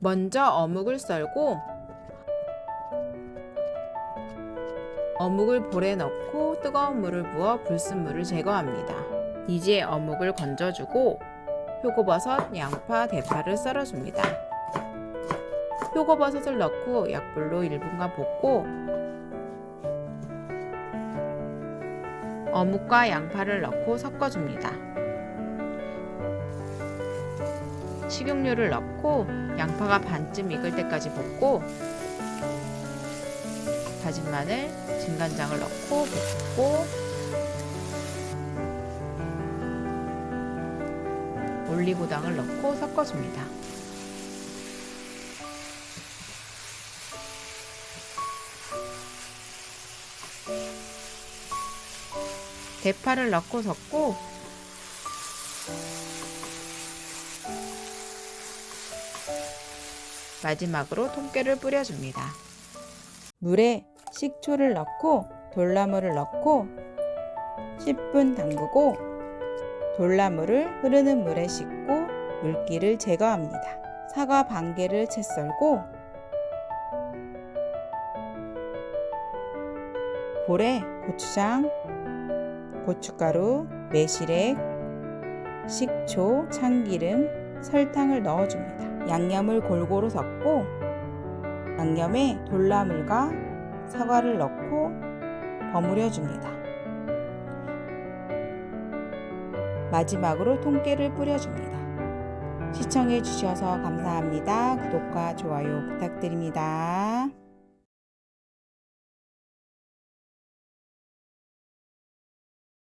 먼저 어묵을 썰고 어묵을 볼에 넣고 뜨거운 물을 부어 불순물을 제거합니다. 이제 어묵을 건져주고 표고버섯, 양파, 대파를 썰어줍니다. 표고버섯을 넣고 약불로 1분간 볶고 어묵과 양파를 넣고 섞어줍니다. 식용유를 넣고 양파가 반쯤 익을 때까지 볶고 다진 마늘, 진간장을 넣고 볶고 올리고당을 넣고 섞어줍니다. 대파를 넣고 섞고 마지막으로 통깨를 뿌려줍니다. 물에 식초를 넣고 돌나물을 넣고 10분 담그고 돌나물을 흐르는 물에 씻고 물기를 제거합니다. 사과 반 개를 채 썰고 볼에 고추장, 고춧가루, 매실액, 식초, 참기름, 설탕을 넣어줍니다. 양념을 골고루 섞고 양념에 돌나물과 사과를 넣고 버무려 줍니다. 마지막으로 통깨를 뿌려줍니다. 시청해 주셔서 감사합니다. 구독과 좋아요 부탁드립니다.